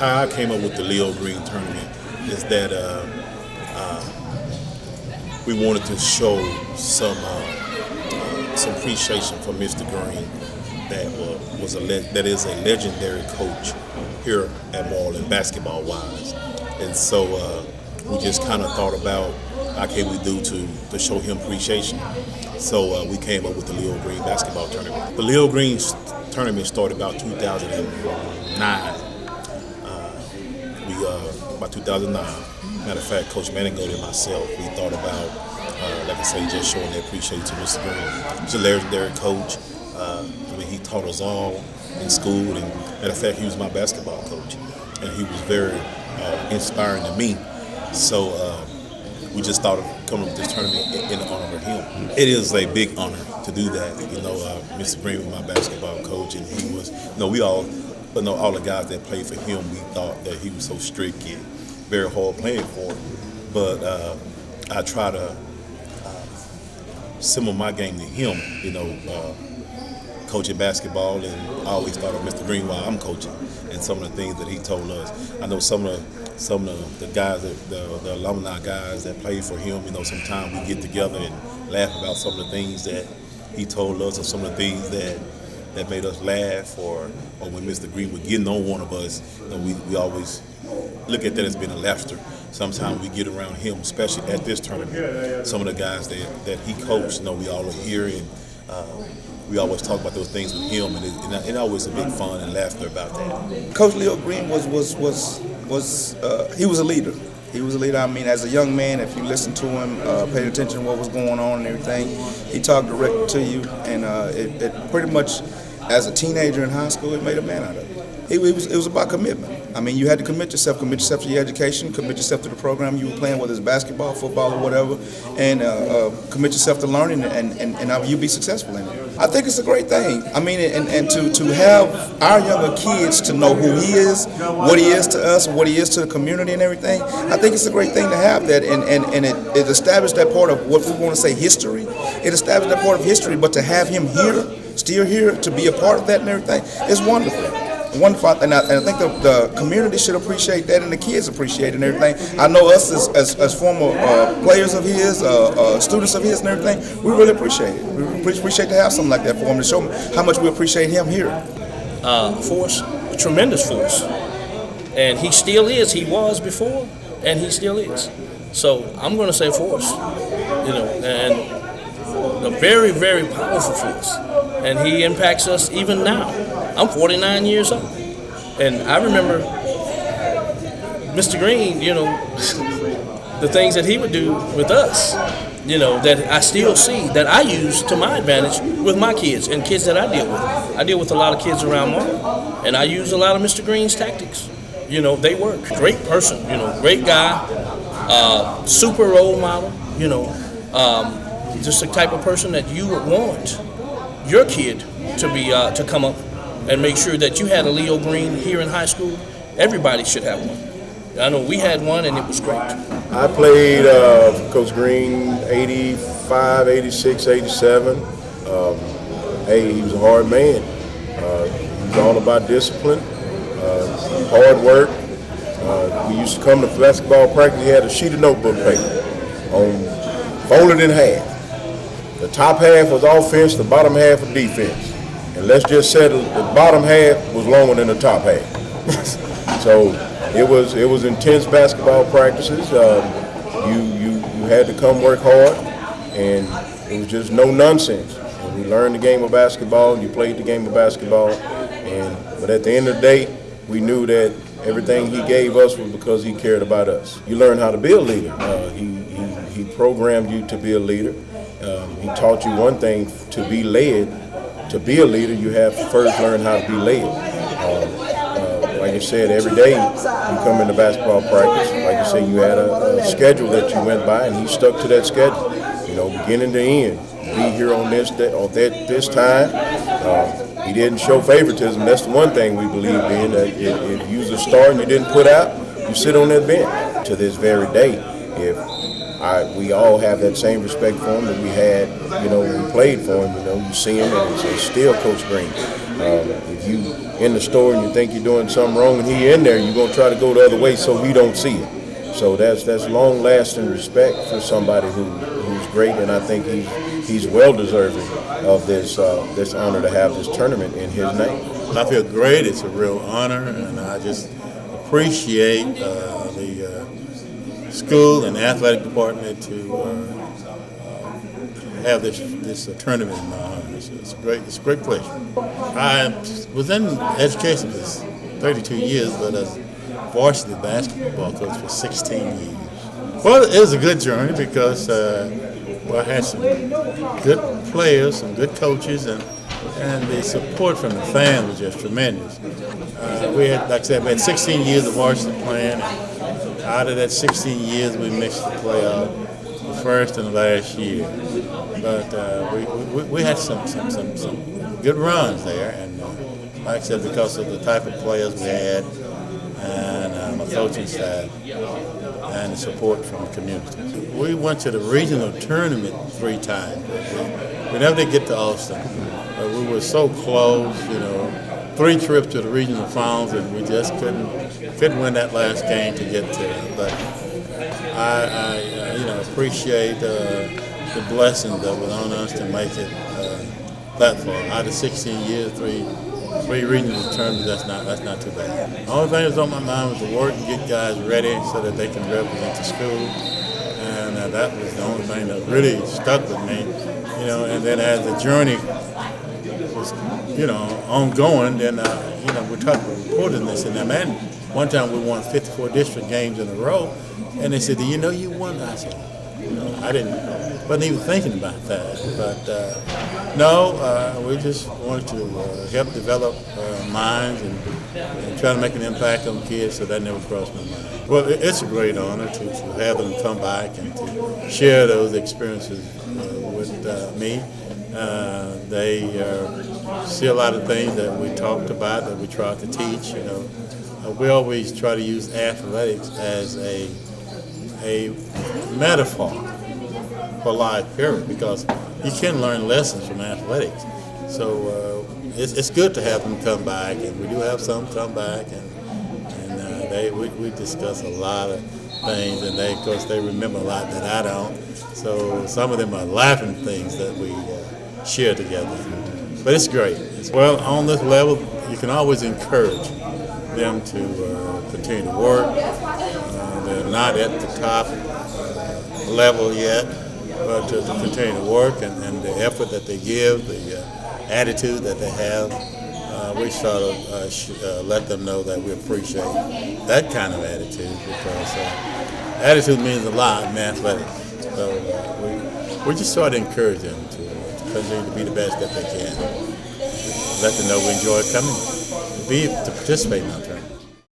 how I came up with the Leo Green tournament is that we wanted to show some appreciation for Mr. Green, that is a legendary coach here at Marlin basketball wise, and so we just kind of thought about how can we do to show him appreciation. So we came up with the Leo Green basketball tournament. The Leo Green tournament started about 2009. By 2009, matter of fact, Coach Manigault and myself, we thought about, like I say, just showing the appreciation to Mr. Green. He's a legendary coach. He taught us all in school, and matter of fact, he was my basketball coach, and he was very inspiring to me. So we just thought of coming up with this tournament in honor of him. It is a big honor to do that. Mr. Green was my basketball coach, and he was. All the guys that played for him, we thought that he was so strict and very hard playing for him. But I try to similar my game to him, coaching basketball, and I always thought of Mr. Green while I'm coaching and some of the things that he told us. I know some of the guys, the alumni guys that played for him, sometimes we get together and laugh about some of the things that he told us, or some of the things that made us laugh, or when Mr. Green was getting on one of us, we always look at that as being a laughter. Sometimes we get around him, especially at this tournament. Some of the guys that he coached, we all are here, and we always talk about those things with him, and it always a big fun and laughter about that. Coach Leo Green was he was a leader. He was a leader. I mean, as a young man, if you listened to him, paid attention to what was going on and everything, he talked directly to you, and it pretty much, as a teenager in high school, it made a man out of you. It was about commitment. I mean, you had to commit yourself to your education, commit yourself to the program you were playing, whether it's basketball, football, or whatever, and commit yourself to learning, and you'll be successful in it. I think it's a great thing. I mean, and to have our younger kids to know who he is, what he is to us, what he is to the community and everything, I think it's a great thing to have that, and it established that part of what we want to say history. It established that part of history, but to have him here, still here, to be a part of that and everything, is wonderful. Wonderful, and I think the community should appreciate that, and the kids appreciate it and everything. I know us as former players of his, students of his and everything, we really appreciate it. We appreciate to have something like that for him, to show him how much we appreciate him here. Force, a tremendous force, and he still is. He was before, and he still is. So I'm going to say force, and a very, very powerful force, and he impacts us even now. I'm 49 years old, and I remember Mr. Green, the things that he would do with us, that I still see, that I use to my advantage with my kids and kids that I deal with. I deal with a lot of kids around Marlin, and I use a lot of Mr. Green's tactics. They work. Great person, great guy, super role model, just the type of person that you would want your kid to be, to come up and make sure that you had a Leo Green here in high school. Everybody should have one. I know we had one, and it was great. I played Coach Green 85, 86, 87. He was a hard man. He was all about discipline, hard work. We used to come to basketball practice. He had a sheet of notebook paper folded in half. The top half was offense, the bottom half was defense. And let's just say the bottom half was longer than the top half. So it was intense basketball practices. You had to come work hard, and it was just no nonsense. And we learned the game of basketball. You played the game of basketball, but at the end of the day, we knew that everything he gave us was because he cared about us. You learn how to be a leader. He programmed you to be a leader. He taught you one thing: to be led. To be a leader, you have to first learn how to be led. Like I said, every day you come into basketball practice, like you say, you had a schedule that you went by, and he stuck to that schedule, beginning to end. Be here on this time. He didn't show favoritism. That's the one thing we believed in, that if you was a star and you didn't put out, you sit on that bench. To this very day, we all have that same respect for him that we had, when we played for him. You see him, and it's still Coach Green. If you in the store and you think you're doing something wrong and he in there, you're going to try to go the other way so he don't see it. So that's long-lasting respect for somebody who's great, and I think he's well deserving of this honor to have this tournament in his name. I feel great. It's a real honor, and I just appreciate the school and athletic department to have this tournament in my honor. It's a great pleasure. I was in education for 32 years, but as varsity basketball coach for 16 years. Well, it was a good journey because I had some good players, some good coaches, and the support from the fans was just tremendous. We had, like I said, we had 16 years of varsity playing, and out of that 16 years, we missed the playoff the first and the last year. But we had some good runs there, and like I said, because of the type of players we had, and my coaching staff, and the support from the community. We went to the regional tournament 3 times. We never did get to Austin. We were so close, 3 trips to the regional finals, and we just couldn't win that last game to get to it. But I appreciate the blessing that was on us to make it that far. Out of 16 years, three regional tournaments, that's not too bad. The only thing that's on my mind was to work and get guys ready so that they can represent the school, and that was the only thing that really stuck with me. And then as the journey was, ongoing, then we talked about reporting this, and man, one time we won 54 district games in a row, and they said, "Do you know you won?" I said, wasn't even thinking about that. But no, we just wanted to help develop minds and try to make an impact on kids, so that never crossed my mind. Well, it's a great honor to have them come back and to share those experiences with me. They see a lot of things that we talked about, that we tried to teach. We always try to use athletics as a metaphor for life, period, because you can learn lessons from athletics. So it's good to have them come back, and we do have some come back, and we discuss a lot of things, and of course they remember a lot that I don't. So some of them are laughing things that we share together. But it's great. Well, on this level, you can always encourage them to continue to work. They're not at the top level yet, but to continue to work and the effort that they give, the attitude that they have, we sort of let them know that we appreciate that kind of attitude, because attitude means a lot in athletics. So we just sort of encourage them to continue to be the best that they can. Let them know we enjoy coming to participate in our tournament.